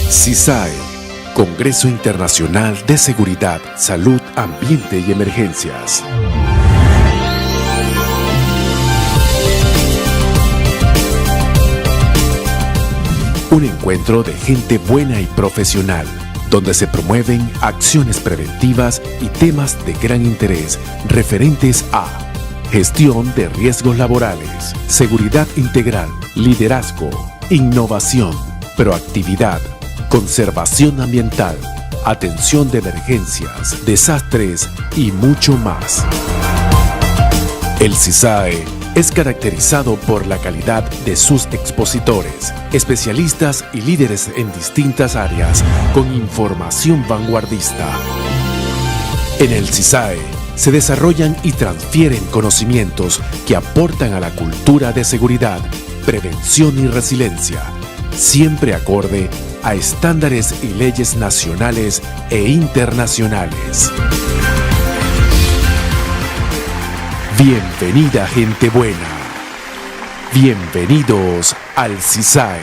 CISAE, Congreso Internacional de Seguridad, Salud, Ambiente y Emergencias. Un encuentro de gente buena y profesional, donde se promueven acciones preventivas y temas de gran interés referentes a gestión de riesgos laborales, seguridad integral, liderazgo, innovación, proactividad, conservación ambiental, atención de emergencias, desastres y mucho más. El CISAE es caracterizado por la calidad de sus expositores, especialistas y líderes en distintas áreas con información vanguardista. En el CISAE se desarrollan y transfieren conocimientos que aportan a la cultura de seguridad, prevención y resiliencia, siempre acorde a estándares y leyes nacionales e internacionales. Bienvenida gente buena. Bienvenidos al CISAE.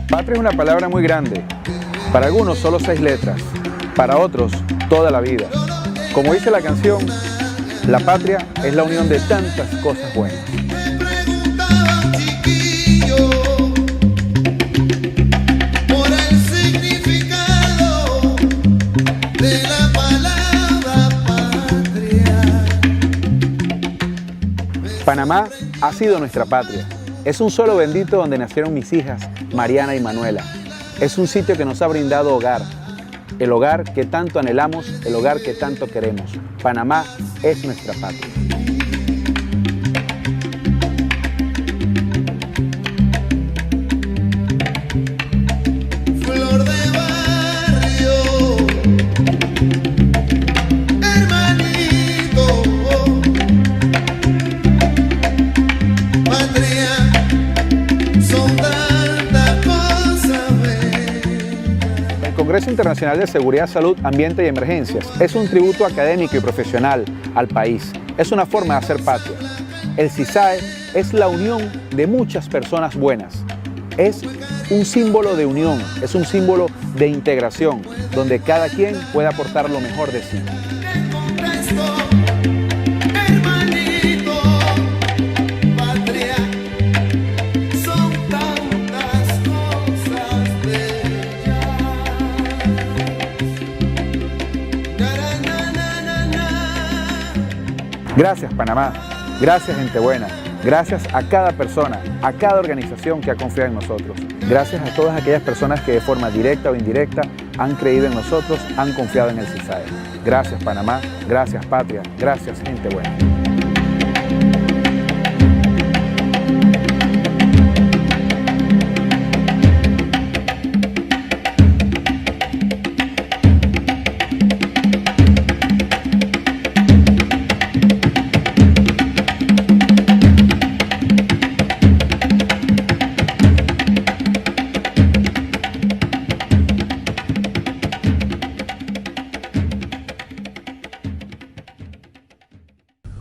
Patria es una palabra muy grande. Para algunos solo 6 letras, para otros toda la vida. Como dice la canción, la patria es la unión de tantas cosas buenas. Panamá ha sido nuestra patria. Es un suelo bendito donde nacieron mis hijas, Mariana y Manuela. Es un sitio que nos ha brindado hogar, el hogar que tanto anhelamos, el hogar que tanto queremos. Panamá es nuestra patria. Flor de barrio, hermanito, patria, son tantas cosas. El Congreso Internacional de Seguridad, Salud, Ambiente y Emergencias es un tributo académico y profesional al país. Es una forma de hacer patria. El CISAE es la unión de muchas personas buenas. Es un símbolo de unión, es un símbolo de integración, donde cada quien puede aportar lo mejor de sí. Hermanito, patria, son tantas cosas bellas. Gracias, Panamá. Gracias, gente buena. Gracias a cada persona, a cada organización que ha confiado en nosotros. Gracias a todas aquellas personas que de forma directa o indirecta han creído en nosotros, han confiado en el CISAE. Gracias, Panamá. Gracias, patria. Gracias, gente buena.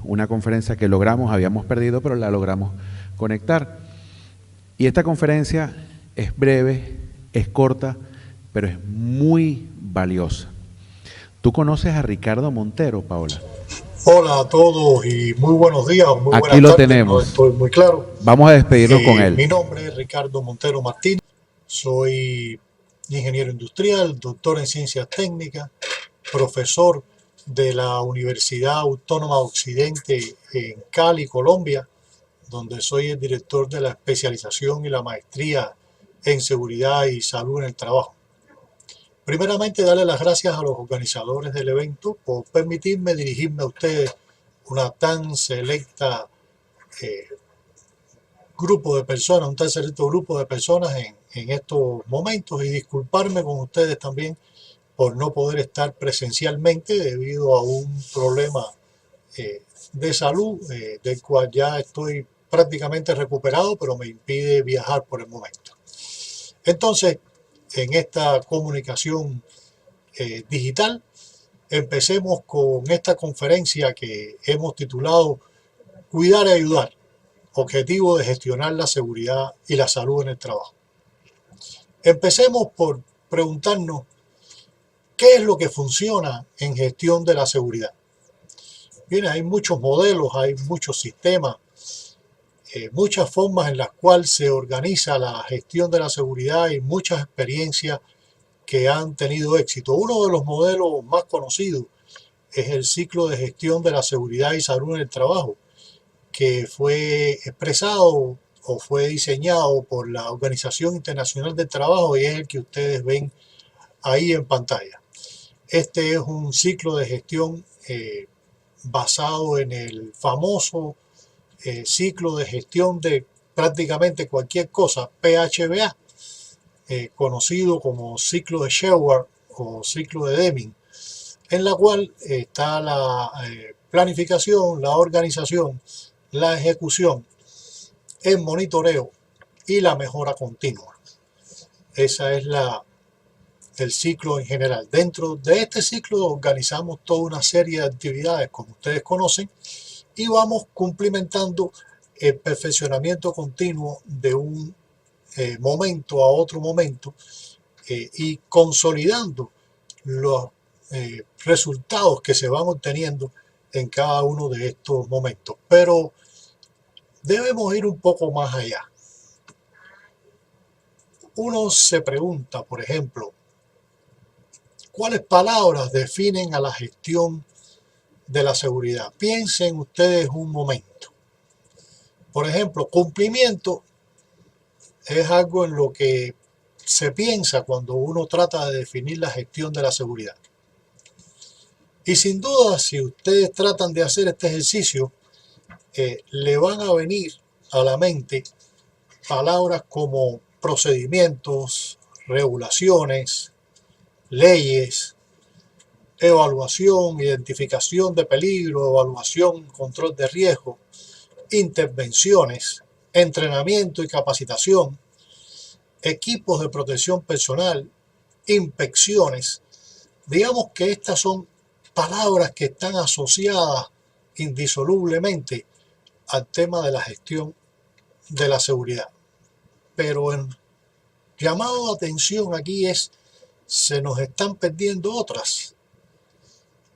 Una conferencia que habíamos perdido, pero la logramos conectar. Y esta conferencia es breve, es corta, pero es muy valiosa. ¿Tú conoces a Ricardo Montero, Paola? Hola a todos y muy buenos días. Muy buenas Aquí lo tardes, tenemos. No estoy muy claro. Vamos a despedirnos con él. Mi nombre es Ricardo Montero Martínez. Soy ingeniero industrial, doctor en ciencias técnicas, profesor de la Universidad Autónoma de Occidente en Cali, Colombia, donde soy el director de la especialización y la maestría en seguridad y salud en el trabajo. Primeramente, darle las gracias a los organizadores del evento por permitirme dirigirme a ustedes, una tan selecta grupo de personas, un tan selecto grupo de personas en estos momentos, y disculparme con ustedes también por no poder estar presencialmente debido a un problema de salud del cual ya estoy prácticamente recuperado, pero me impide viajar por el momento. Entonces, en esta comunicación digital, empecemos con esta conferencia que hemos titulado Cuidar y ayudar, objetivo de gestionar la seguridad y la salud en el trabajo. Empecemos por preguntarnos qué es lo que funciona en gestión de la seguridad. Bien, hay muchos modelos, hay muchos sistemas, muchas formas en las cuales se organiza la gestión de la seguridad y muchas experiencias que han tenido éxito. Uno de los modelos más conocidos es el ciclo de gestión de la seguridad y salud en el trabajo, que fue expresado o fue diseñado por la Organización Internacional del Trabajo y es el que ustedes ven ahí en pantalla. Este es un ciclo de gestión basado en el famoso ciclo de gestión de prácticamente cualquier cosa, PHBA, conocido como ciclo de Shewhart o ciclo de Deming, en la cual está la planificación, la organización, la ejecución, el monitoreo y la mejora continua. Esa es el ciclo en general. Dentro de este ciclo organizamos toda una serie de actividades, como ustedes conocen, y vamos cumplimentando el perfeccionamiento continuo de un momento a otro momento y consolidando los resultados que se van obteniendo en cada uno de estos momentos. Pero debemos ir un poco más allá. Uno se pregunta, por ejemplo, ¿cuáles palabras definen a la gestión de la seguridad? Piensen ustedes un momento. Por ejemplo, cumplimiento es algo en lo que se piensa cuando uno trata de definir la gestión de la seguridad. Y sin duda, si ustedes tratan de hacer este ejercicio, le van a venir a la mente palabras como procedimientos, regulaciones, leyes, evaluación, identificación de peligro, evaluación, control de riesgo, intervenciones, entrenamiento y capacitación, equipos de protección personal, inspecciones. Digamos que estas son palabras que están asociadas indisolublemente al tema de la gestión de la seguridad. Pero el llamado de atención aquí es, se nos están perdiendo otras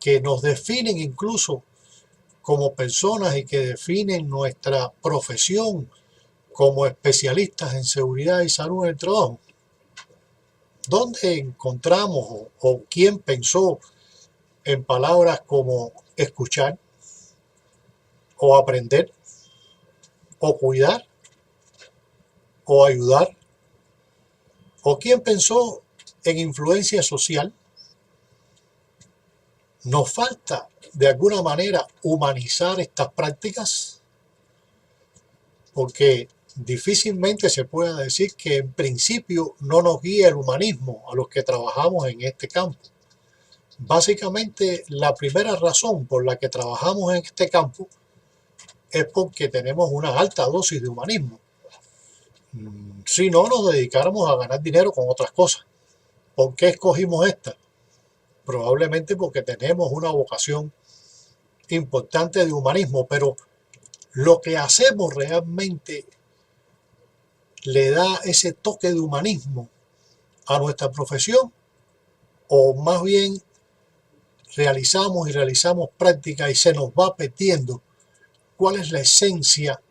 que nos definen incluso como personas y que definen nuestra profesión como especialistas en seguridad y salud en el trabajo. ¿Dónde encontramos o quién pensó en palabras como escuchar o aprender o cuidar o ayudar? ¿O quién pensó en influencia social? ¿Nos falta de alguna manera humanizar estas prácticas? Porque difícilmente se puede decir que en principio no nos guía el humanismo a los que trabajamos en este campo. Básicamente, la primera razón por la que trabajamos en este campo es porque tenemos una alta dosis de humanismo. Si no, nos dedicáramos a ganar dinero con otras cosas. ¿Por qué escogimos esta? Probablemente porque tenemos una vocación importante de humanismo, pero lo que hacemos realmente le da ese toque de humanismo a nuestra profesión, o más bien realizamos prácticas y se nos va perdiendo cuál es la esencia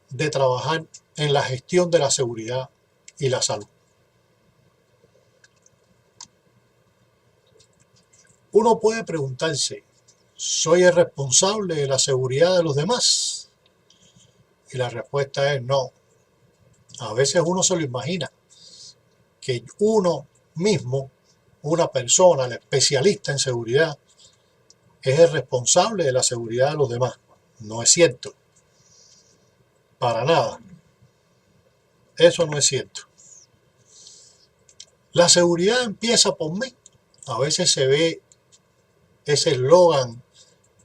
de trabajar en la gestión de la seguridad y la salud. Uno puede preguntarse, ¿soy el responsable de la seguridad de los demás? Y la respuesta es no. A veces uno se lo imagina, que uno mismo, una persona, el especialista en seguridad, es el responsable de la seguridad de los demás. No es cierto. Para nada. Eso no es cierto. La seguridad empieza por mí. A veces se ve ese eslogan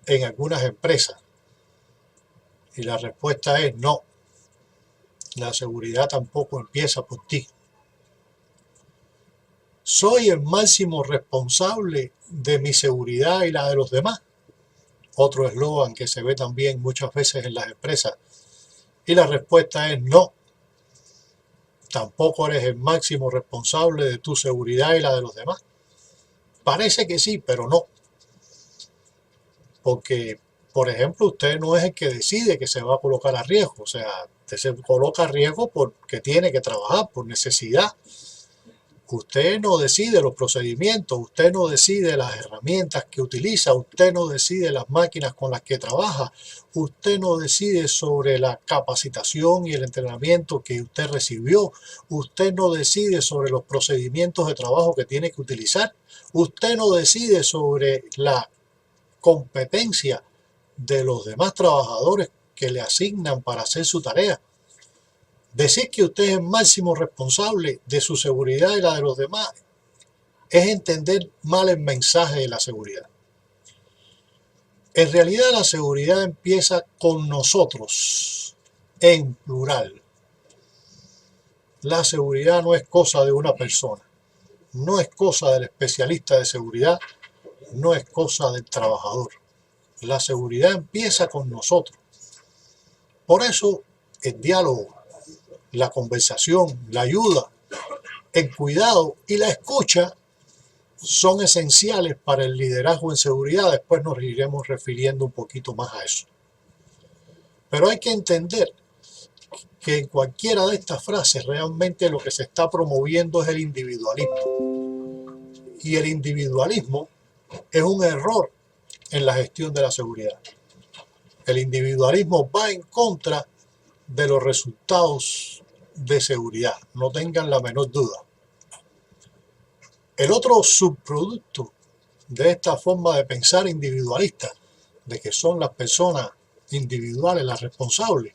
en algunas empresas. Y la respuesta es no. La seguridad tampoco empieza por ti. ¿Soy el máximo responsable de mi seguridad y la de los demás? Otro eslogan que se ve también muchas veces en las empresas. Y la respuesta es no. Tampoco eres el máximo responsable de tu seguridad y la de los demás. Parece que sí, pero no. Porque, por ejemplo, usted no es el que decide que se va a colocar a riesgo. O sea, usted se coloca a riesgo porque tiene que trabajar, por necesidad. Usted no decide los procedimientos, usted no decide las herramientas que utiliza, usted no decide las máquinas con las que trabaja, usted no decide sobre la capacitación y el entrenamiento que usted recibió, usted no decide sobre los procedimientos de trabajo que tiene que utilizar, usted no decide sobre la competencia de los demás trabajadores que le asignan para hacer su tarea. Decir que usted es el máximo responsable de su seguridad y la de los demás es entender mal el mensaje de la seguridad. En realidad la seguridad empieza con nosotros, en plural. La seguridad no es cosa de una persona, no es cosa del especialista de seguridad, no es cosa del trabajador. La seguridad empieza con nosotros. Por eso el diálogo, la conversación, la ayuda, el cuidado y la escucha son esenciales para el liderazgo en seguridad. Después nos iremos refiriendo un poquito más a eso. Pero hay que entender que en cualquiera de estas frases realmente lo que se está promoviendo es el individualismo. Y el individualismo es un error en la gestión de la seguridad. El individualismo va en contra de los resultados de seguridad, no tengan la menor duda. El otro subproducto de esta forma de pensar individualista, de que son las personas individuales las responsables,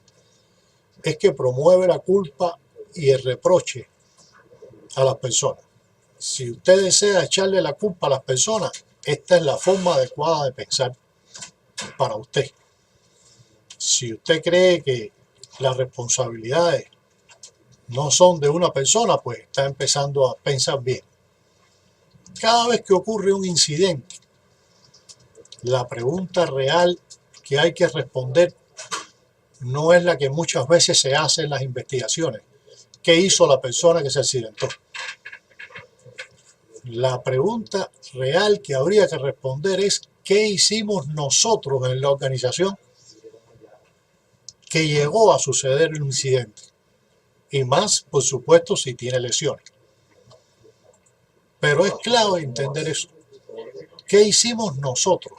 es que promueve la culpa y el reproche a las personas. Si usted desea echarle la culpa a las personas, esta es la forma adecuada de pensar para usted. Si usted cree que las responsabilidades no son de una persona, pues está empezando a pensar bien. Cada vez que ocurre un incidente, la pregunta real que hay que responder no es la que muchas veces se hace en las investigaciones. ¿Qué hizo la persona que se accidentó? La pregunta real que habría que responder es ¿qué hicimos nosotros en la organización que llegó a suceder el incidente? Y más, por supuesto, si tiene lesiones. Pero es clave entender eso. ¿Qué hicimos nosotros?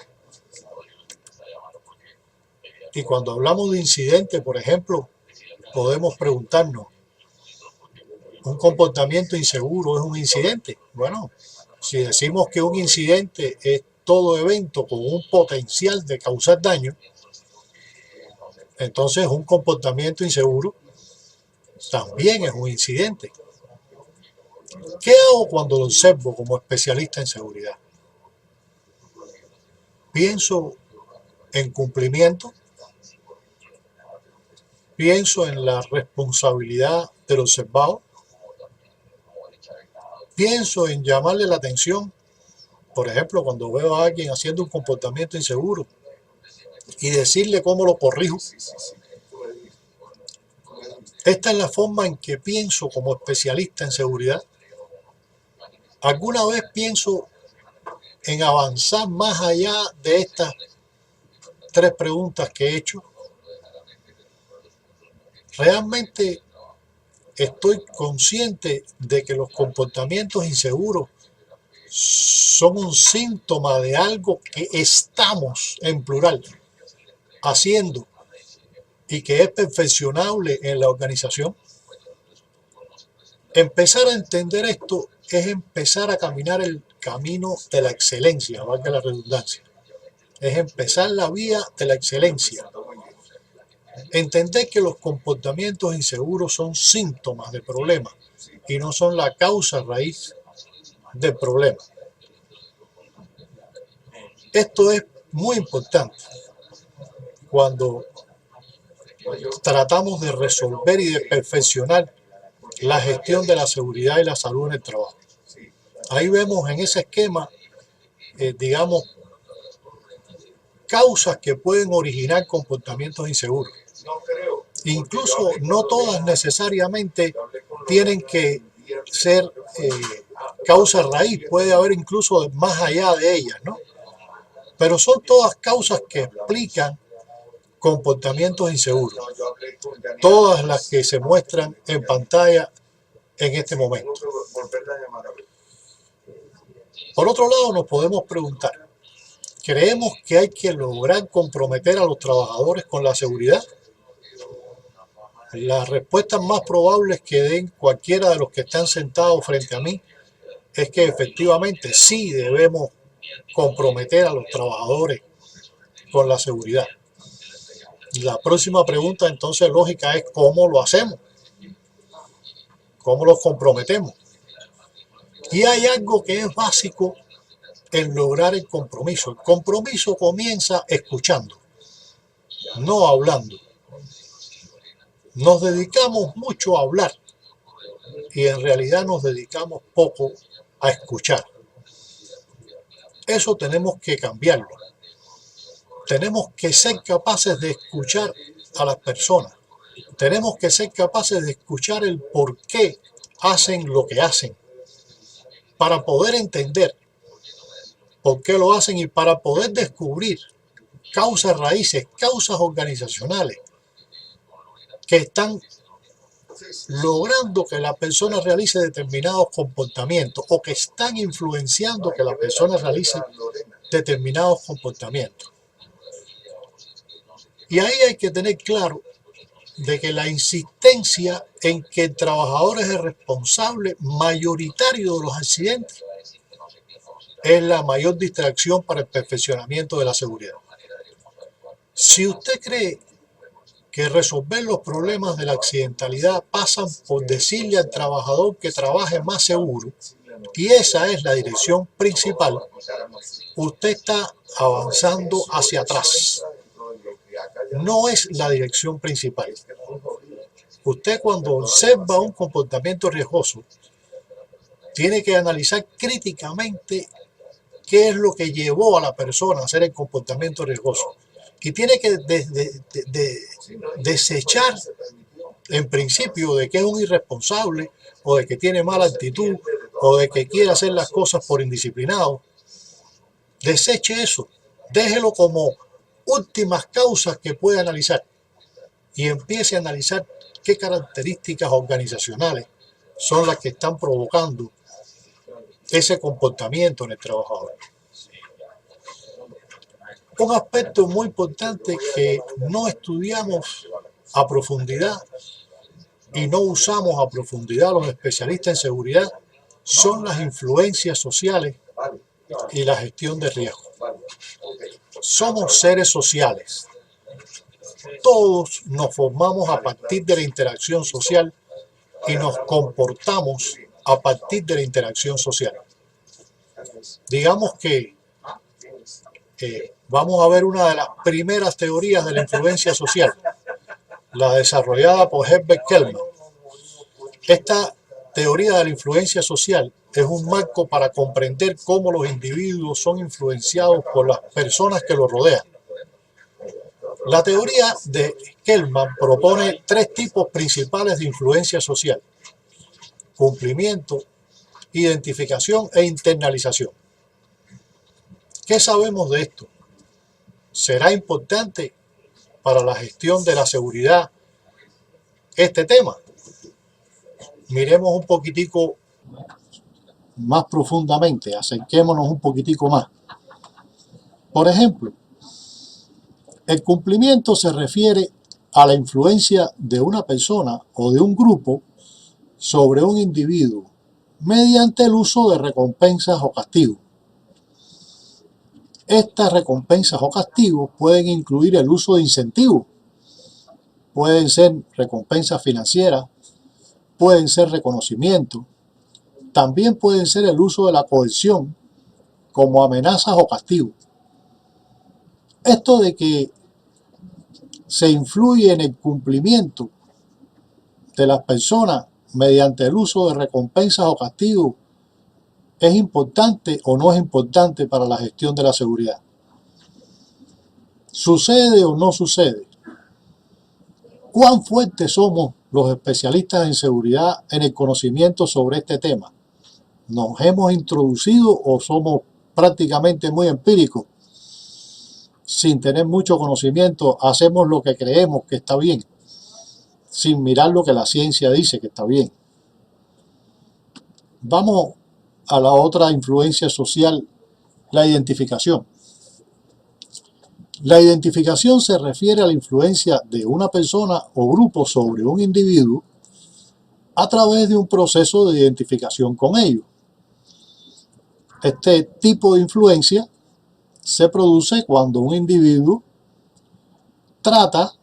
Y cuando hablamos de incidente, por ejemplo, podemos preguntarnos, ¿un comportamiento inseguro es un incidente? Bueno, si decimos que un incidente es todo evento con un potencial de causar daño, entonces un comportamiento inseguro también es un incidente. ¿Qué hago cuando lo observo como especialista en seguridad? Pienso en cumplimiento, pienso en la responsabilidad del observado, pienso en llamarle la atención, por ejemplo, cuando veo a alguien haciendo un comportamiento inseguro y decirle cómo lo corrijo. Esta es la forma en que pienso como especialista en seguridad. ¿Alguna vez pienso en avanzar más allá de estas tres preguntas que he hecho? ¿Realmente estoy consciente de que los comportamientos inseguros son un síntoma de algo que estamos, en plural, haciendo y que es perfeccionable en la organización? Empezar a entender esto es empezar a caminar el camino de la excelencia, valga la redundancia. Es empezar la vía de la excelencia. Entender que los comportamientos inseguros son síntomas de problemas y no son la causa raíz del problema. Esto es muy importante. Cuando tratamos de resolver y de perfeccionar la gestión de la seguridad y la salud en el trabajo. Ahí vemos en ese esquema, digamos, causas que pueden originar comportamientos inseguros. Incluso no todas necesariamente tienen que ser causa raíz, puede haber incluso más allá de ellas, ¿no? Pero son todas causas que explican comportamientos inseguros, todas las que se muestran en pantalla en este momento. Por otro lado, nos podemos preguntar, ¿creemos que hay que lograr comprometer a los trabajadores con la seguridad? Las respuestas más probables que den cualquiera de los que están sentados frente a mí es que efectivamente sí debemos comprometer a los trabajadores con la seguridad. La próxima pregunta entonces lógica es ¿cómo lo hacemos? ¿Cómo los comprometemos? Y hay algo que es básico en lograr el compromiso. El compromiso comienza escuchando, no hablando. Nos dedicamos mucho a hablar y en realidad nos dedicamos poco a escuchar. Eso tenemos que cambiarlo. Tenemos que ser capaces de escuchar a las personas. Tenemos que ser capaces de escuchar el por qué hacen lo que hacen, para poder entender por qué lo hacen y para poder descubrir causas raíces, causas organizacionales que están logrando que la persona realice determinados comportamientos o que están influenciando que la persona realice determinados comportamientos. Y ahí hay que tener claro de que la insistencia en que el trabajador es el responsable mayoritario de los accidentes es la mayor distracción para el perfeccionamiento de la seguridad. Si usted cree que resolver los problemas de la accidentalidad pasan por decirle al trabajador que trabaje más seguro, y esa es la dirección principal, usted está avanzando hacia atrás. No es la dirección principal. Usted cuando observa un comportamiento riesgoso, tiene que analizar críticamente qué es lo que llevó a la persona a hacer el comportamiento riesgoso. Y tiene que desechar en principio de que es un irresponsable o de que tiene mala actitud o de que quiere hacer las cosas por indisciplinado. Deseche eso, déjelo como últimas causas que puede analizar y empiece a analizar qué características organizacionales son las que están provocando ese comportamiento en el trabajador. Un aspecto muy importante que no estudiamos a profundidad y no usamos a profundidad los especialistas en seguridad son las influencias sociales y la gestión de riesgo. Somos seres sociales. Todos nos formamos a partir de la interacción social y nos comportamos a partir de la interacción social. Digamos que vamos a ver una de las primeras teorías de la influencia social, la desarrollada por Herbert Kellman. Esta teoría de la influencia social es un marco para comprender cómo los individuos son influenciados por las personas que los rodean. La teoría de Kellman propone tres tipos principales de influencia social: cumplimiento, identificación e internalización. ¿Qué sabemos de esto? ¿Será importante para la gestión de la seguridad este tema? Miremos un poquitico más profundamente, acerquémonos un poquitico más. Por ejemplo, el cumplimiento se refiere a la influencia de una persona o de un grupo sobre un individuo mediante el uso de recompensas o castigos. Estas recompensas o castigos pueden incluir el uso de incentivos, pueden ser recompensas financieras, pueden ser reconocimientos, también pueden ser el uso de la coerción como amenazas o castigos. Esto de que se influye en el cumplimiento de las personas mediante el uso de recompensas o castigos, ¿es importante o no es importante para la gestión de la seguridad? ¿Sucede o no sucede? ¿Cuán fuertes somos los especialistas en seguridad en el conocimiento sobre este tema? ¿Nos hemos introducido o somos prácticamente muy empíricos? Sin tener mucho conocimiento, hacemos lo que creemos que está bien, sin mirar lo que la ciencia dice que está bien. Vamos a la otra influencia social, la identificación. La identificación se refiere a la influencia de una persona o grupo sobre un individuo a través de un proceso de identificación con ellos. Este tipo de influencia se produce cuando un individuo trata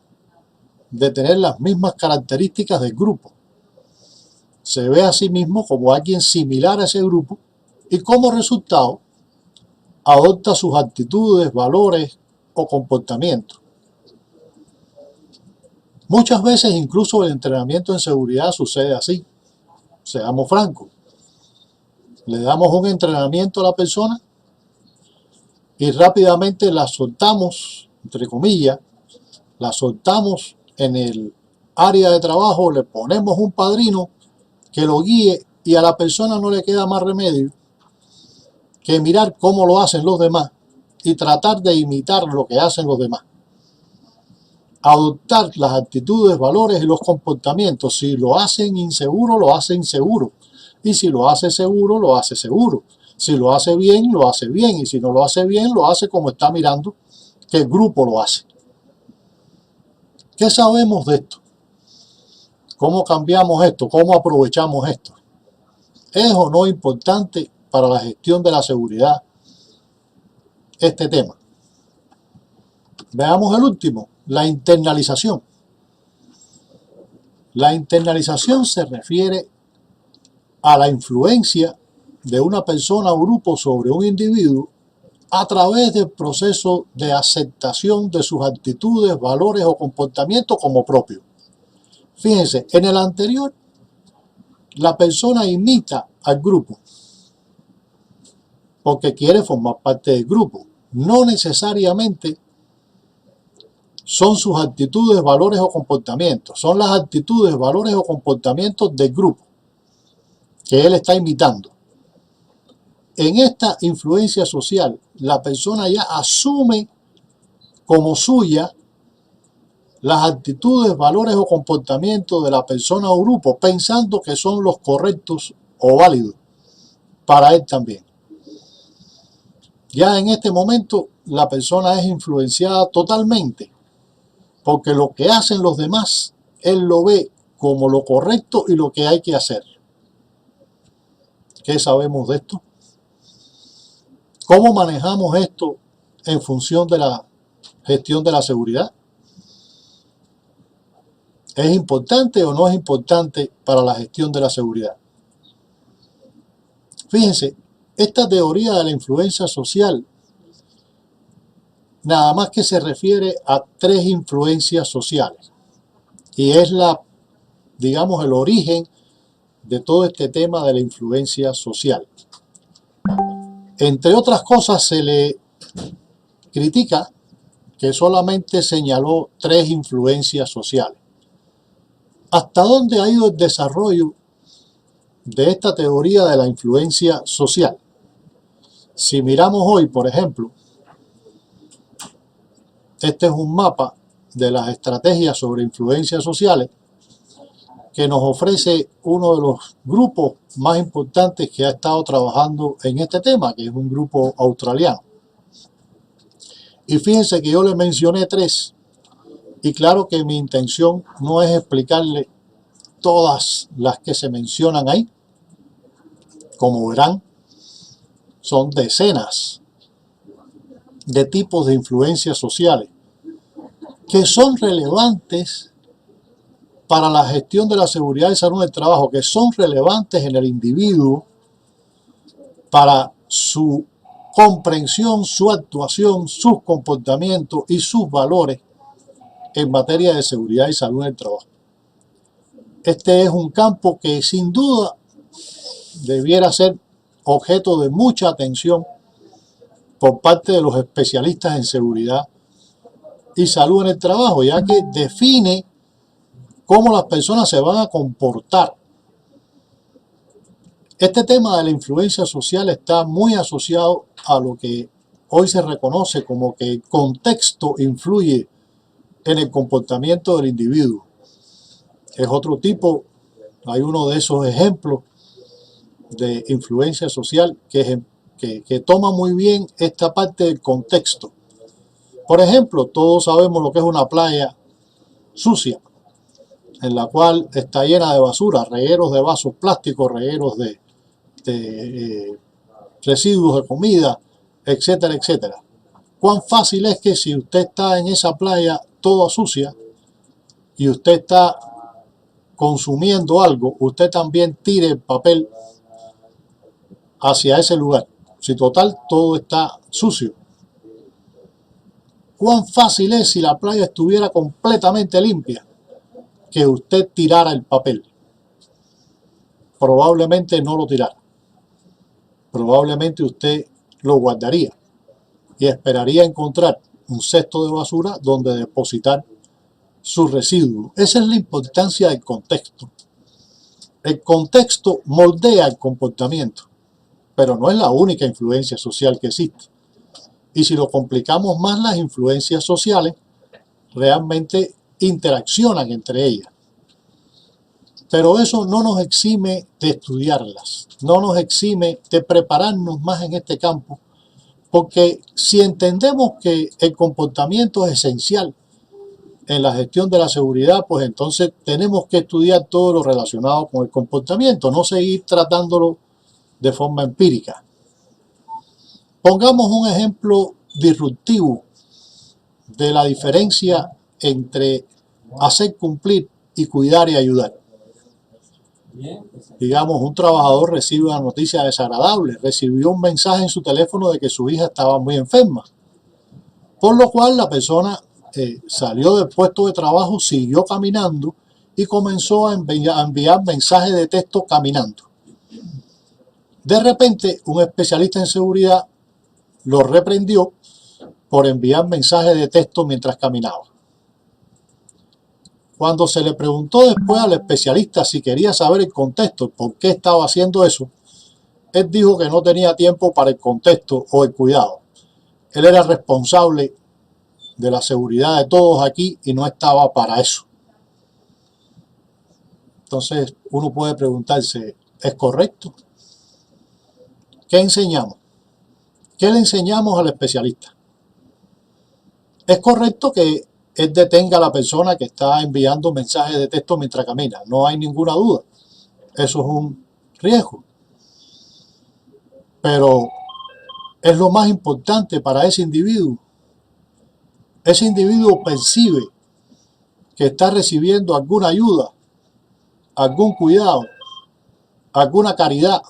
de tener las mismas características del grupo. Se ve a sí mismo como alguien similar a ese grupo y como resultado adopta sus actitudes, valores o comportamientos. Muchas veces incluso el entrenamiento en seguridad sucede así. Seamos francos. Le damos un entrenamiento a la persona y rápidamente la soltamos, entre comillas, la soltamos en el área de trabajo, le ponemos un padrino que lo guíe y a la persona no le queda más remedio que mirar cómo lo hacen los demás y tratar de imitar lo que hacen los demás. Adoptar las actitudes, valores y los comportamientos. Si lo hacen inseguro, lo hace inseguro. Y si lo hace seguro, lo hace seguro. Si lo hace bien, lo hace bien. Y si no lo hace bien, lo hace como está mirando que el grupo lo hace. ¿Qué sabemos de esto? ¿Cómo cambiamos esto? ¿Cómo aprovechamos esto? ¿Es o no importante para la gestión de la seguridad este tema? Veamos el último, la internalización. La internalización se refiere a la influencia de una persona o grupo sobre un individuo a través del proceso de aceptación de sus actitudes, valores o comportamientos como propios. Fíjense, en el anterior, la persona imita al grupo porque quiere formar parte del grupo. No necesariamente son sus actitudes, valores o comportamientos. Son las actitudes, valores o comportamientos del grupo que él está imitando. En esta influencia social, la persona ya asume como suya las actitudes, valores o comportamientos de la persona o grupo, pensando que son los correctos o válidos para él también. Ya en este momento la persona es influenciada totalmente, porque lo que hacen los demás, él lo ve como lo correcto y lo que hay que hacer. ¿Qué sabemos de esto? ¿Cómo manejamos esto en función de la gestión de la seguridad? ¿Es importante o no es importante para la gestión de la seguridad? Fíjense, esta teoría de la influencia social nada más que se refiere a 3 influencias sociales y es digamos, el origen de todo este tema de la influencia social. Entre otras cosas, se le critica que solamente señaló 3 influencias sociales. ¿Hasta dónde ha ido el desarrollo de esta teoría de la influencia social? Si miramos hoy, por ejemplo, este es un mapa de las estrategias sobre influencias sociales que nos ofrece uno de los grupos más importantes que ha estado trabajando en este tema, que es un grupo australiano. Y fíjense que yo le mencioné 3, y claro que mi intención no es explicarle todas las que se mencionan ahí. Como verán, son decenas de tipos de influencias sociales que son relevantes para la gestión de la seguridad y salud del trabajo, que son relevantes en el individuo para su comprensión, su actuación, sus comportamientos y sus valores en materia de seguridad y salud en el trabajo. Este es un campo que sin duda debiera ser objeto de mucha atención por parte de los especialistas en seguridad y salud en el trabajo, ya que define cómo las personas se van a comportar. Este tema de la influencia social está muy asociado a lo que hoy se reconoce como que el contexto influye en el comportamiento del individuo. Es otro tipo, hay uno de esos ejemplos de influencia social que toma muy bien esta parte del contexto. Por ejemplo, todos sabemos lo que es una playa sucia, en la cual está llena de basura, regueros de vasos plásticos, regueros de residuos de comida, etcétera, etcétera. ¿Cuán fácil es que si usted está en esa playa toda sucia y usted está consumiendo algo, usted también tire el papel hacia ese lugar? Si total todo está sucio. ¿Cuán fácil es si la playa estuviera completamente limpia que usted tirara el papel? Probablemente no lo tirara. Probablemente usted lo guardaría y esperaría encontrar un cesto de basura donde depositar sus residuos. Esa es la importancia del contexto. El contexto moldea el comportamiento, pero no es la única influencia social que existe. Y si lo complicamos más, las influencias sociales realmente interaccionan entre ellas. Pero eso no nos exime de estudiarlas, no nos exime de prepararnos más en este campo, porque si entendemos que el comportamiento es esencial en la gestión de la seguridad, pues entonces tenemos que estudiar todo lo relacionado con el comportamiento, no seguir tratándolo de forma empírica. Pongamos un ejemplo disruptivo de la diferencia entre hacer cumplir y cuidar y ayudar. Digamos, un trabajador recibe una noticia desagradable, recibió un mensaje en su teléfono de que su hija estaba muy enferma, por lo cual la persona salió del puesto de trabajo, siguió caminando y comenzó a enviar mensajes de texto caminando. De repente, un especialista en seguridad lo reprendió por enviar mensajes de texto mientras caminaba. Cuando se le preguntó después al especialista si quería saber el contexto, por qué estaba haciendo eso, él dijo que no tenía tiempo para el contexto o el cuidado. Él era responsable de la seguridad de todos aquí y no estaba para eso. Entonces uno puede preguntarse, ¿es correcto? ¿Qué enseñamos? ¿Qué le enseñamos al especialista? Es correcto que él detenga a la persona que está enviando mensajes de texto mientras camina, no hay ninguna duda. Eso es un riesgo. Pero es lo más importante para ese individuo. Ese individuo percibe que está recibiendo alguna ayuda, algún cuidado, alguna caridad.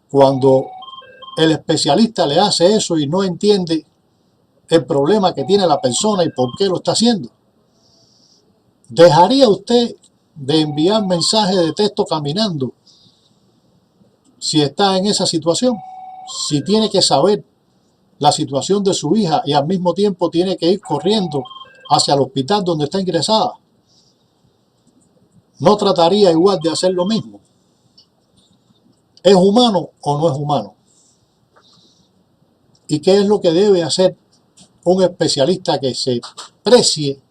Cuando el especialista le hace eso y no entiende el problema que tiene la persona y por qué lo está haciendo, ¿dejaría usted de enviar mensajes de texto caminando si está en esa situación? Si tiene que saber la situación de su hija y al mismo tiempo tiene que ir corriendo hacia el hospital donde está ingresada, ¿no trataría igual de hacer lo mismo? ¿Es humano o no es humano? ¿Y qué es lo que debe hacer un especialista que se precie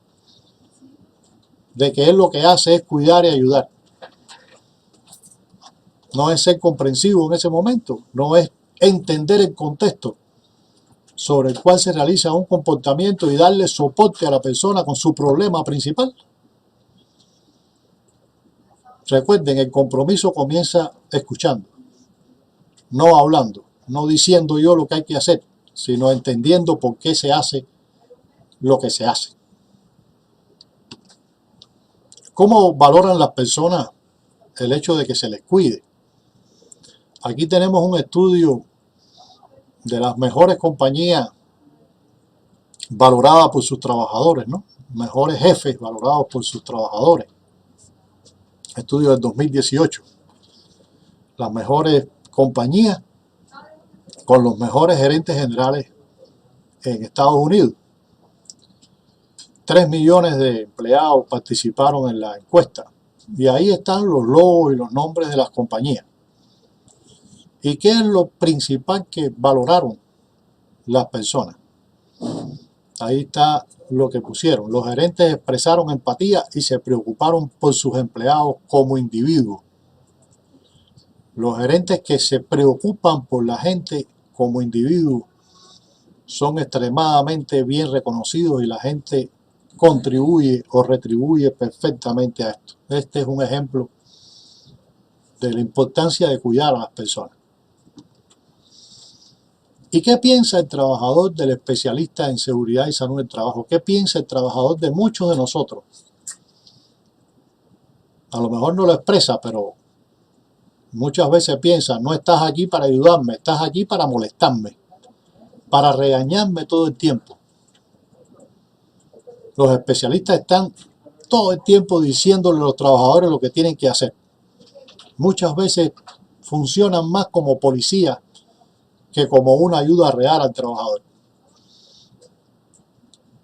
de que él lo que hace es cuidar y ayudar? No es ser comprensivo en ese momento, no es entender el contexto sobre el cual se realiza un comportamiento y darle soporte a la persona con su problema principal. Recuerden, el compromiso comienza escuchando, no hablando, no diciendo yo lo que hay que hacer, sino entendiendo por qué se hace lo que se hace. ¿Cómo valoran las personas el hecho de que se les cuide? Aquí tenemos un estudio de las mejores compañías valorada por sus trabajadores, ¿no? Mejores jefes valorados por sus trabajadores. Estudio del 2018. Las mejores compañías con los mejores gerentes generales en Estados Unidos. 3 millones de empleados participaron en la encuesta. Y ahí están los logos y los nombres de las compañías. ¿Y qué es lo principal que valoraron las personas? Ahí está lo que pusieron. Los gerentes expresaron empatía y se preocuparon por sus empleados como individuos. Los gerentes que se preocupan por la gente como individuos son extremadamente bien reconocidos y la gente contribuye o retribuye perfectamente a esto. Este es un ejemplo de la importancia de cuidar a las personas. ¿Y qué piensa el trabajador del especialista en seguridad y salud del trabajo? ¿Qué piensa el trabajador de muchos de nosotros? A lo mejor no lo expresa, pero muchas veces piensa, no estás aquí para ayudarme, estás aquí para molestarme, para regañarme todo el tiempo. Los especialistas están todo el tiempo diciéndole a los trabajadores lo que tienen que hacer. Muchas veces funcionan más como policía que como una ayuda real al trabajador.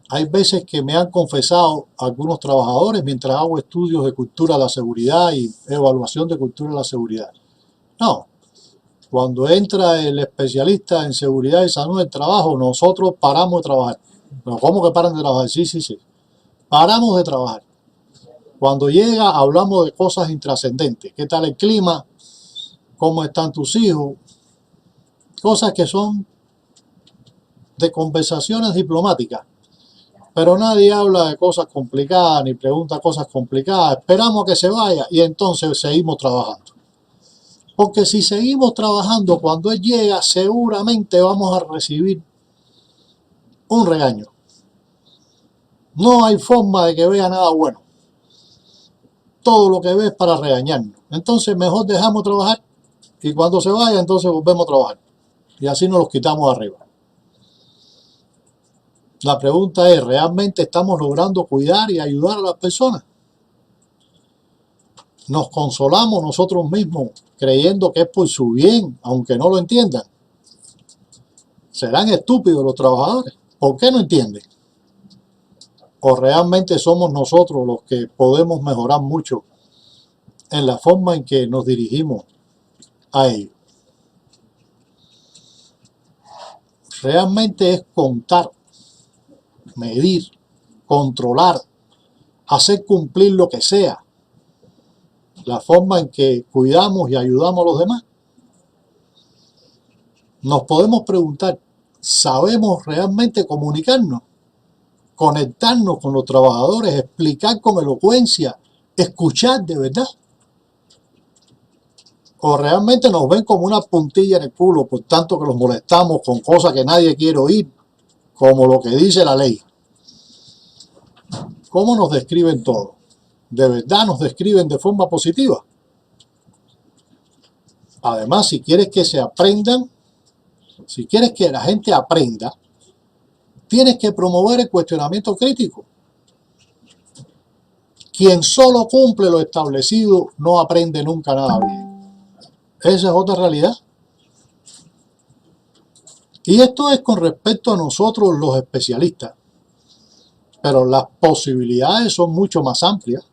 Hay veces que me han confesado algunos trabajadores mientras hago estudios de cultura de la seguridad y evaluación de cultura de la seguridad. No, cuando entra el especialista en seguridad y salud del trabajo, nosotros paramos de trabajar. ¿Pero cómo que paran de trabajar? Sí. Paramos de trabajar. Cuando llega, hablamos de cosas intrascendentes. ¿Qué tal el clima? ¿Cómo están tus hijos? Cosas que son de conversaciones diplomáticas. Pero nadie habla de cosas complicadas ni pregunta cosas complicadas. Esperamos a que se vaya y entonces seguimos trabajando. Porque si seguimos trabajando, cuando él llega, seguramente vamos a recibir un regaño. No hay forma de que vea nada bueno. Todo lo que ve es para regañarnos. Entonces mejor dejamos trabajar y cuando se vaya, entonces volvemos a trabajar. Y así nos los quitamos arriba. La pregunta es, ¿realmente estamos logrando cuidar y ayudar a las personas? Nos consolamos nosotros mismos creyendo que es por su bien, aunque no lo entiendan. ¿Serán estúpidos los trabajadores? ¿Por qué no entienden? ¿O realmente somos nosotros los que podemos mejorar mucho en la forma en que nos dirigimos a ellos? Realmente es contar, medir, controlar, hacer cumplir lo que sea, la forma en que cuidamos y ayudamos a los demás. Nos podemos preguntar, ¿sabemos realmente comunicarnos? Conectarnos con los trabajadores, explicar con elocuencia, escuchar de verdad. O realmente nos ven como una puntilla en el culo, por tanto que los molestamos con cosas que nadie quiere oír, como lo que dice la ley. ¿Cómo nos describen todo? ¿De verdad nos describen de forma positiva? Además, si quieres que se aprendan, si quieres que la gente aprenda, tienes que promover el cuestionamiento crítico. Quien solo cumple lo establecido no aprende nunca nada bien. Esa es otra realidad. Y esto es con respecto a nosotros los especialistas. Pero las posibilidades son mucho más amplias.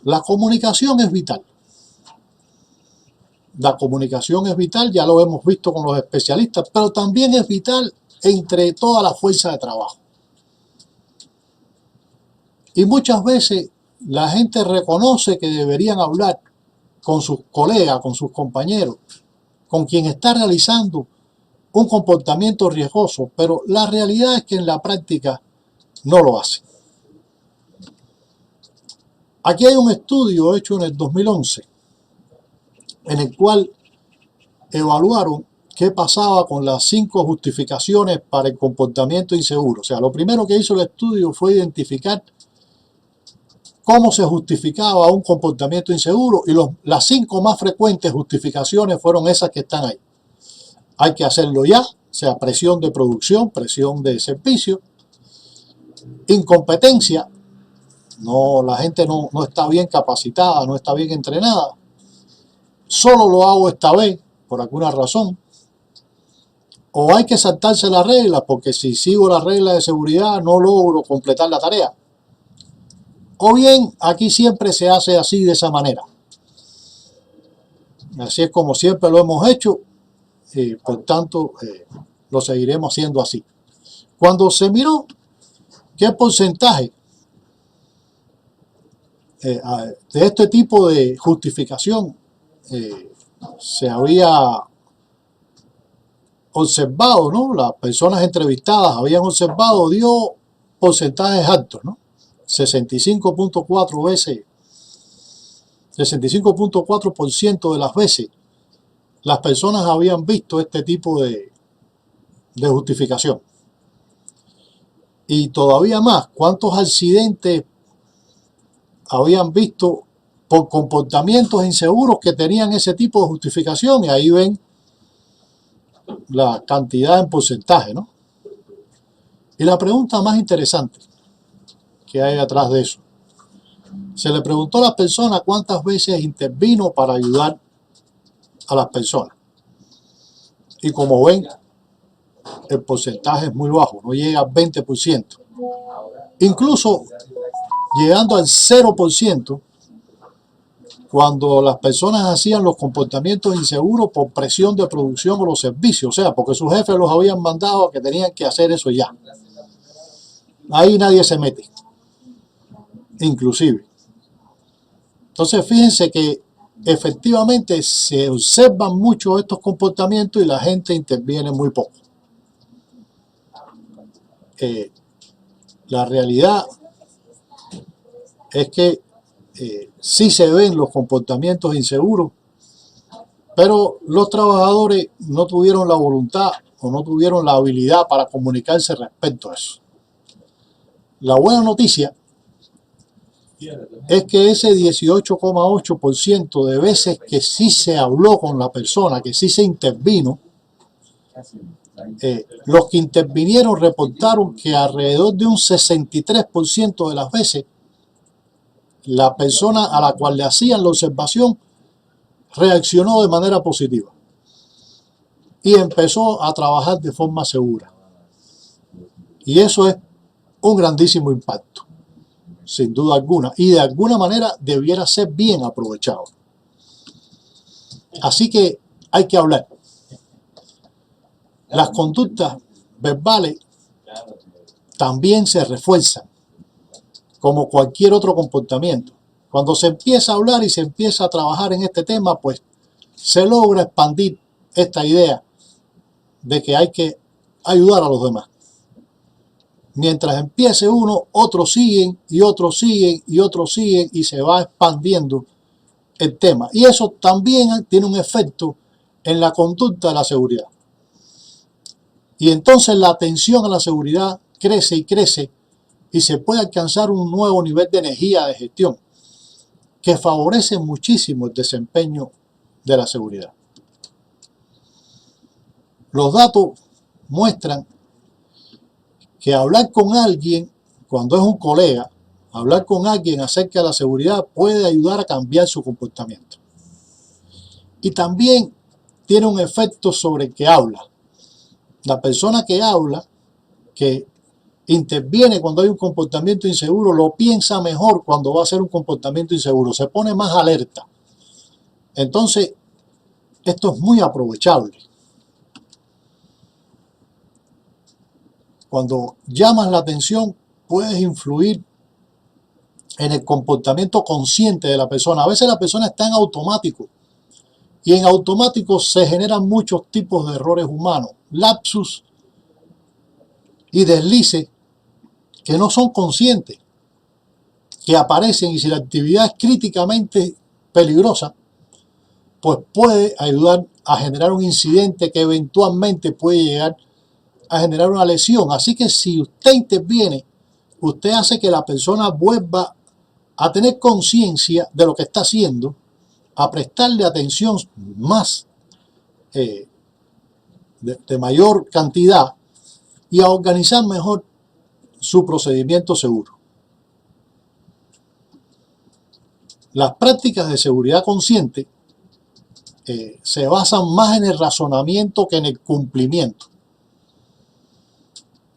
La comunicación es vital. La comunicación es vital, ya lo hemos visto con los especialistas, pero también es vital entre toda la fuerza de trabajo. Y muchas veces la gente reconoce que deberían hablar con sus colegas, con sus compañeros, con quien está realizando un comportamiento riesgoso, pero la realidad es que en la práctica no lo hace. Aquí hay un estudio hecho en el 2011, en el cual evaluaron qué pasaba con las 5 justificaciones para el comportamiento inseguro. O sea, lo primero que hizo el estudio fue identificar cómo se justificaba un comportamiento inseguro y las 5 más frecuentes justificaciones fueron esas que están ahí. Hay que hacerlo ya, sea, presión de producción, presión de servicio, incompetencia, no, la gente no está bien capacitada, no está bien entrenada, solo lo hago esta vez por alguna razón, o hay que saltarse las reglas porque si sigo las reglas de seguridad no logro completar la tarea, o bien aquí siempre se hace así de esa manera. Así es como siempre lo hemos hecho y por tanto lo seguiremos haciendo así. Cuando se miró qué porcentaje de este tipo de justificación se había observado, ¿no? Las personas entrevistadas habían observado, dio porcentajes altos, ¿no? 65.4 veces, 65.4% de las veces las personas habían visto este tipo de justificación. Y todavía más, ¿cuántos accidentes habían visto por comportamientos inseguros que tenían ese tipo de justificación? Y ahí ven la cantidad en porcentaje, ¿no? Y la pregunta más interesante que hay atrás de eso, se le preguntó a las personas cuántas veces intervino para ayudar a las personas. Y como ven, el porcentaje es muy bajo, no llega al 20%. Incluso llegando al 0% cuando las personas hacían los comportamientos inseguros por presión de producción o los servicios, o sea, porque sus jefes los habían mandado a que tenían que hacer eso ya. Ahí nadie se mete, inclusive. Entonces fíjense que efectivamente se observan mucho estos comportamientos y la gente interviene muy poco. La realidad es que sí se ven los comportamientos inseguros, pero los trabajadores no tuvieron la voluntad o no tuvieron la habilidad para comunicarse respecto a eso. La buena noticia es que ese 18,8% de veces que sí se habló con la persona, que sí se intervino, los que intervinieron reportaron que alrededor de un 63% de las veces la persona a la cual le hacían la observación reaccionó de manera positiva y empezó a trabajar de forma segura. Y eso es un grandísimo impacto, sin duda alguna, y de alguna manera debiera ser bien aprovechado. Así que hay que hablar. Las conductas verbales también se refuerzan, como cualquier otro comportamiento. Cuando se empieza a hablar y se empieza a trabajar en este tema, pues se logra expandir esta idea de que hay que ayudar a los demás. Mientras empiece uno, otros siguen y otros siguen y otros siguen y se va expandiendo el tema. Y eso también tiene un efecto en la conducta de la seguridad. Y entonces la atención a la seguridad crece y crece y se puede alcanzar un nuevo nivel de energía de gestión que favorece muchísimo el desempeño de la seguridad. Los datos muestran que hablar con alguien, cuando es un colega, hablar con alguien acerca de la seguridad puede ayudar a cambiar su comportamiento. Y también tiene un efecto sobre el que habla. La persona que habla, que interviene cuando hay un comportamiento inseguro, lo piensa mejor cuando va a ser un comportamiento inseguro, se pone más alerta. Entonces, esto es muy aprovechable. Cuando llamas la atención, puedes influir en el comportamiento consciente de la persona. A veces la persona está en automático y en automático se generan muchos tipos de errores humanos, lapsus y deslices que no son conscientes, que aparecen, y si la actividad es críticamente peligrosa, pues puede ayudar a generar un incidente que eventualmente puede llegar a generar una lesión. Así que si usted interviene, usted hace que la persona vuelva a tener conciencia de lo que está haciendo, a prestarle atención más de mayor cantidad y a organizar mejor su procedimiento seguro. Las prácticas de seguridad consciente se basan más en el razonamiento que en el cumplimiento.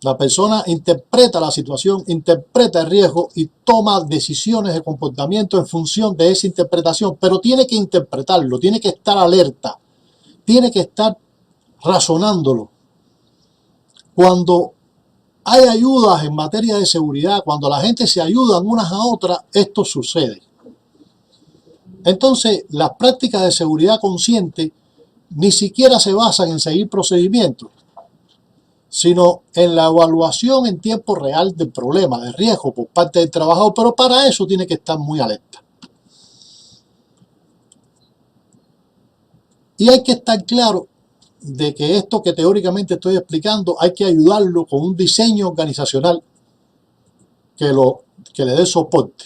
La persona interpreta la situación, interpreta el riesgo y toma decisiones de comportamiento en función de esa interpretación, pero tiene que interpretarlo, tiene que estar alerta, tiene que estar razonándolo. Cuando hay ayudas en materia de seguridad, cuando la gente se ayudan unas a otras, esto sucede. Entonces, las prácticas de seguridad consciente ni siquiera se basan en seguir procedimientos, sino en la evaluación en tiempo real del problema, del riesgo por parte del trabajador, pero para eso tiene que estar muy alerta. Y hay que estar claro de que esto que teóricamente estoy explicando hay que ayudarlo con un diseño organizacional que le dé soporte,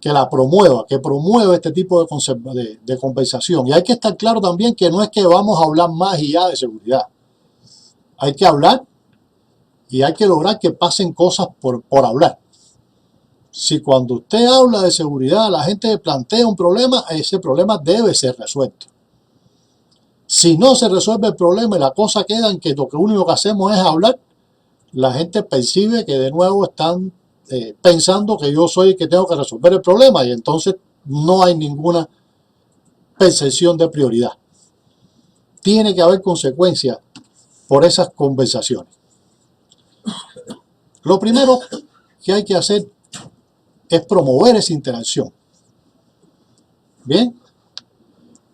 que la promueva, que promueva este tipo de conversación. Y hay que estar claro también que no es que vamos a hablar más y ya de seguridad. Hay que hablar y hay que lograr que pasen cosas por hablar. Si cuando usted habla de seguridad la gente plantea un problema, ese problema debe ser resuelto. Si no se resuelve el problema y la cosa queda en que lo único que hacemos es hablar, la gente percibe que de nuevo están pensando que yo soy el que tengo que resolver el problema y entonces no hay ninguna percepción de prioridad. Tiene que haber consecuencias por esas conversaciones. Lo primero que hay que hacer es promover esa interacción. Bien,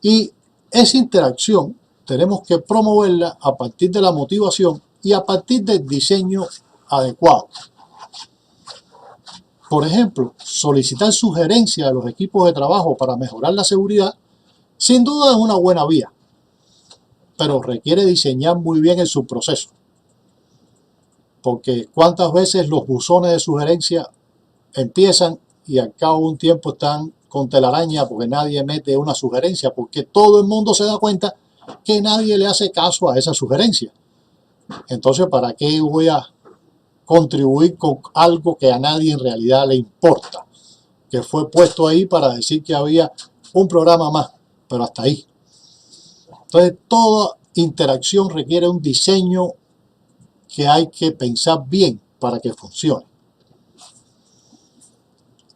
y esa interacción tenemos que promoverla a partir de la motivación y a partir del diseño adecuado. Por ejemplo, solicitar sugerencias a los equipos de trabajo para mejorar la seguridad, sin duda es una buena vía, pero requiere diseñar muy bien el subproceso. Porque cuántas veces los buzones de sugerencias empiezan y al cabo de un tiempo están con telaraña porque nadie mete una sugerencia, porque todo el mundo se da cuenta que nadie le hace caso a esa sugerencia. Entonces, ¿para qué voy a contribuir con algo que a nadie en realidad le importa? Que fue puesto ahí para decir que había un programa más, pero hasta ahí. Entonces, toda interacción requiere un diseño que hay que pensar bien para que funcione.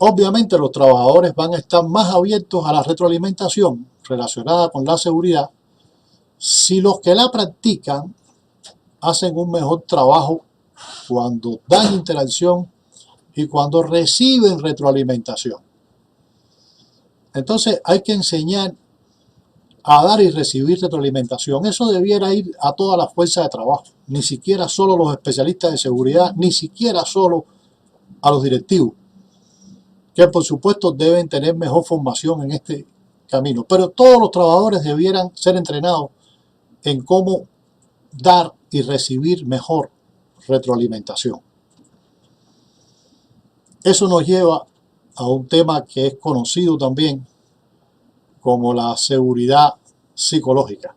Obviamente los trabajadores van a estar más abiertos a la retroalimentación relacionada con la seguridad si los que la practican hacen un mejor trabajo cuando dan interacción y cuando reciben retroalimentación. Entonces hay que enseñar a dar y recibir retroalimentación. Eso debiera ir a toda la fuerza de trabajo, ni siquiera solo los especialistas de seguridad, ni siquiera solo a los directivos, que por supuesto deben tener mejor formación en este camino. Pero todos los trabajadores debieran ser entrenados en cómo dar y recibir mejor retroalimentación. Eso nos lleva a un tema que es conocido también como la seguridad psicológica.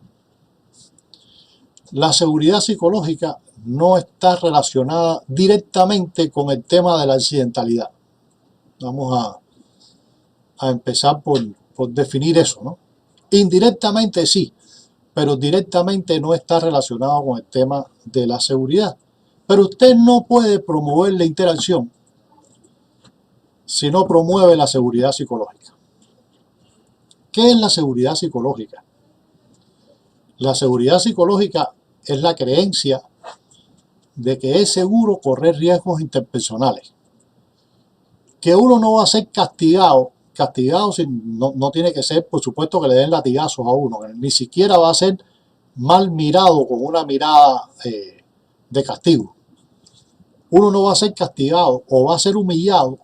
La seguridad psicológica no está relacionada directamente con el tema de la accidentalidad. Vamos a empezar por definir eso, ¿no? Indirectamente sí, pero directamente no está relacionado con el tema de la seguridad. Pero usted no puede promover la interacción si no promueve la seguridad psicológica. ¿Qué es la seguridad psicológica? La seguridad psicológica es la creencia de que es seguro correr riesgos interpersonales, que uno no va a ser castigado no tiene que ser, por supuesto, que le den latigazos a uno, ni siquiera va a ser mal mirado con una mirada de castigo. Uno no va a ser castigado o va a ser humillado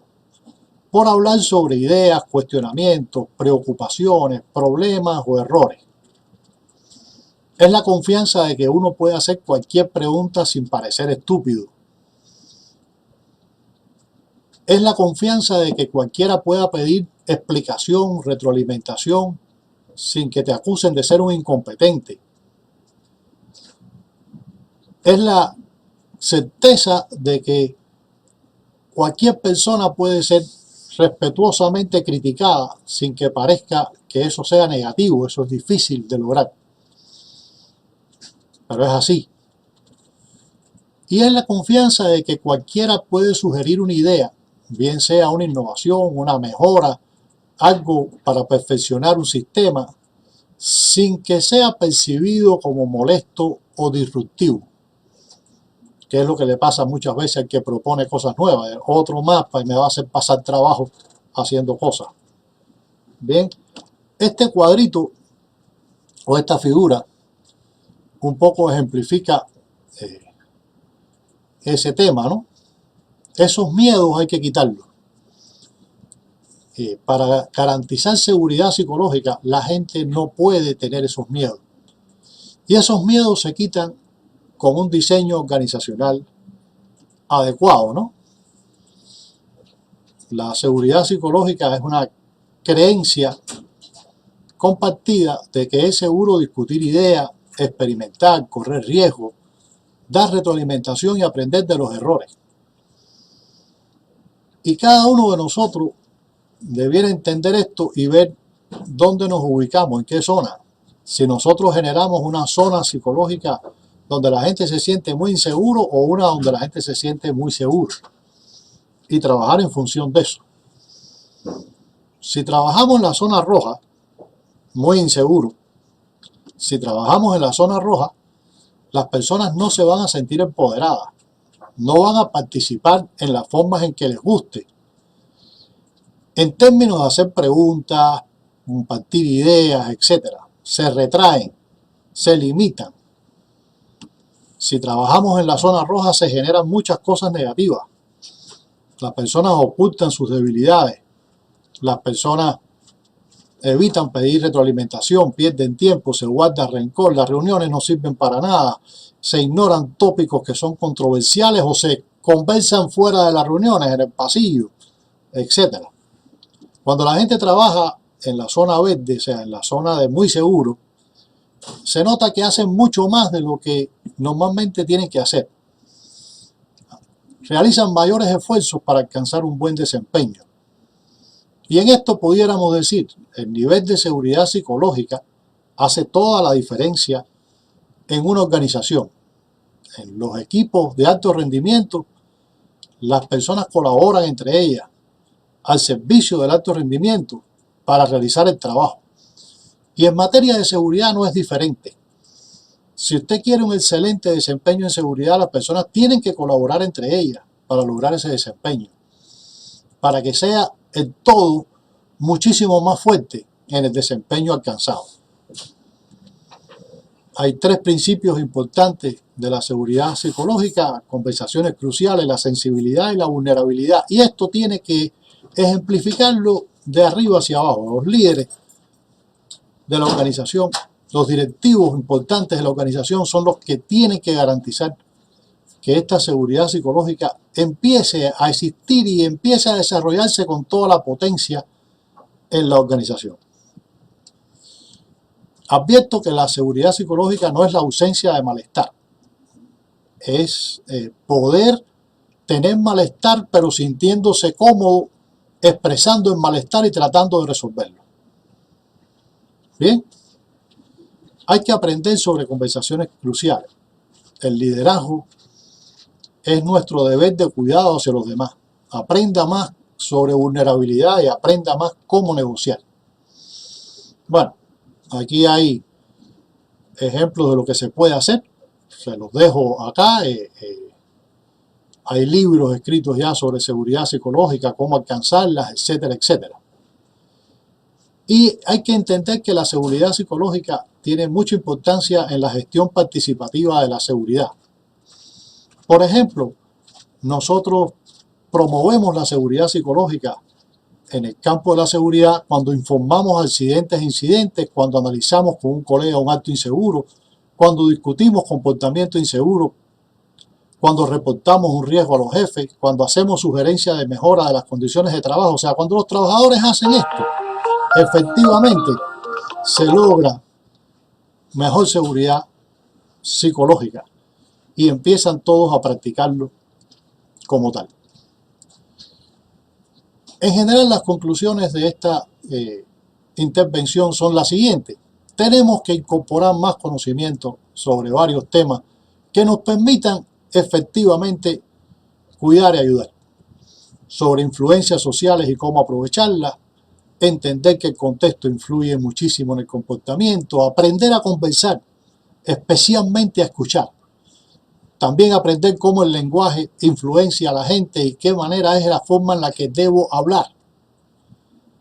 por hablar sobre ideas, cuestionamientos, preocupaciones, problemas o errores. Es la confianza de que uno puede hacer cualquier pregunta sin parecer estúpido. Es la confianza de que cualquiera pueda pedir explicación, retroalimentación, sin que te acusen de ser un incompetente, es la certeza de que cualquier persona puede ser respetuosamente criticada sin que parezca que eso sea negativo. Eso es difícil de lograr, pero es así. Y es la confianza de que cualquiera puede sugerir una idea, bien sea una innovación, una mejora, algo para perfeccionar un sistema, sin que sea percibido como molesto o disruptivo, que es lo que le pasa muchas veces al que propone cosas nuevas. Otro mapa y me va a hacer pasar trabajo haciendo cosas. Bien, este cuadrito o esta figura un poco ejemplifica ese tema, ¿no? Esos miedos hay que quitarlos. Para garantizar seguridad psicológica, la gente no puede tener esos miedos. Y esos miedos se quitan con un diseño organizacional adecuado, ¿no? La seguridad psicológica es una creencia compartida de que es seguro discutir ideas, experimentar, correr riesgos, dar retroalimentación y aprender de los errores. Y cada uno de nosotros debiera entender esto y ver dónde nos ubicamos, en qué zona. Si nosotros generamos una zona psicológica donde la gente se siente muy inseguro o una donde la gente se siente muy seguro, y trabajar en función de eso. Si trabajamos en la zona roja, muy inseguro, si trabajamos en la zona roja, las personas no se van a sentir empoderadas, no van a participar en las formas en que les guste. En términos de hacer preguntas, compartir ideas, etc., se retraen, se limitan. Si trabajamos en la zona roja, se generan muchas cosas negativas. Las personas ocultan sus debilidades, las personas evitan pedir retroalimentación, pierden tiempo, se guarda rencor, las reuniones no sirven para nada, se ignoran tópicos que son controversiales o se conversan fuera de las reuniones, en el pasillo, etc. Cuando la gente trabaja en la zona verde, o sea, en la zona de muy seguro, se nota que hacen mucho más de lo que normalmente tienen que hacer. Realizan mayores esfuerzos para alcanzar un buen desempeño. Y en esto pudiéramos decir, el nivel de seguridad psicológica hace toda la diferencia en una organización. En los equipos de alto rendimiento, las personas colaboran entre ellas al servicio del alto rendimiento para realizar el trabajo. Y en materia de seguridad no es diferente. Si usted quiere un excelente desempeño en seguridad, las personas tienen que colaborar entre ellas para lograr ese desempeño, para que sea el todo muchísimo más fuerte en el desempeño alcanzado. Hay tres principios importantes de la seguridad psicológica: conversaciones cruciales, la sensibilidad y la vulnerabilidad. Y esto tiene que ejemplificarlo de arriba hacia abajo. Los líderes de la organización, los directivos importantes de la organización son los que tienen que garantizar que esta seguridad psicológica empiece a existir y empiece a desarrollarse con toda la potencia en la organización. Advierto que la seguridad psicológica no es la ausencia de malestar. Es poder tener malestar pero sintiéndose cómodo, expresando el malestar y tratando de resolverlo. Bien, hay que aprender sobre conversaciones cruciales. El liderazgo es nuestro deber de cuidado hacia los demás. Aprenda más sobre vulnerabilidad y aprenda más cómo negociar. Bueno, aquí hay ejemplos de lo que se puede hacer. Se los dejo acá. Hay libros escritos ya sobre seguridad psicológica, cómo alcanzarlas, etcétera, etcétera. Y hay que entender que la seguridad psicológica tiene mucha importancia en la gestión participativa de la seguridad. Por ejemplo, nosotros promovemos la seguridad psicológica en el campo de la seguridad cuando informamos accidentes e incidentes, cuando analizamos con un colega un acto inseguro, cuando discutimos comportamiento inseguro, cuando reportamos un riesgo a los jefes, cuando hacemos sugerencias de mejora de las condiciones de trabajo. O sea, cuando los trabajadores hacen esto, efectivamente se logra mejor seguridad psicológica. y empiezan todos a practicarlo como tal. En general, las conclusiones de esta intervención son las siguientes. Tenemos que incorporar más conocimiento sobre varios temas que nos permitan efectivamente cuidar y ayudar. Sobre influencias sociales y cómo aprovecharlas, entender que el contexto influye muchísimo en el comportamiento, aprender a conversar, especialmente a escuchar. También aprender cómo el lenguaje influencia a la gente y qué manera es la forma en la que debo hablar.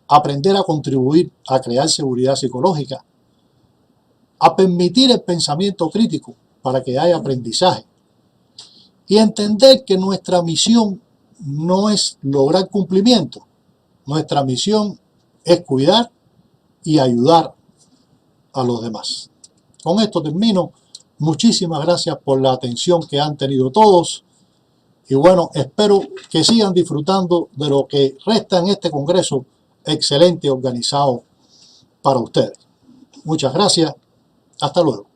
Aprender a contribuir a crear seguridad psicológica. A permitir el pensamiento crítico para que haya aprendizaje. Y entender que nuestra misión no es lograr cumplimiento. Nuestra misión es cuidar y ayudar a los demás. Con esto termino. Muchísimas gracias por la atención que han tenido todos. Y bueno, espero que sigan disfrutando de lo que resta en este congreso excelente organizado para ustedes. Muchas gracias. Hasta luego.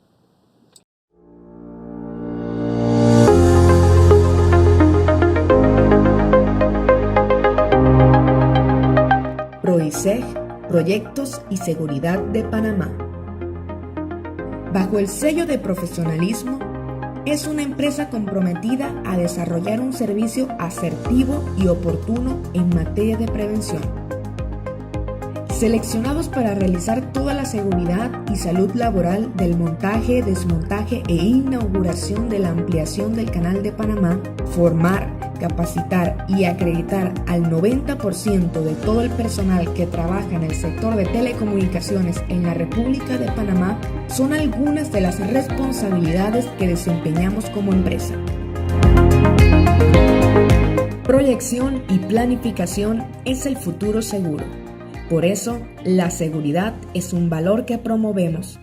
PROISEG, Proyectos y Seguridad de Panamá. Bajo el sello de profesionalismo, es una empresa comprometida a desarrollar un servicio asertivo y oportuno en materia de prevención. Seleccionados para realizar toda la seguridad y salud laboral del montaje, desmontaje e inauguración de la ampliación del Canal de Panamá, formar, capacitar y acreditar al 90% de todo el personal que trabaja en el sector de telecomunicaciones en la República de Panamá son algunas de las responsabilidades que desempeñamos como empresa. Proyección y planificación es el futuro seguro. Por eso, la seguridad es un valor que promovemos.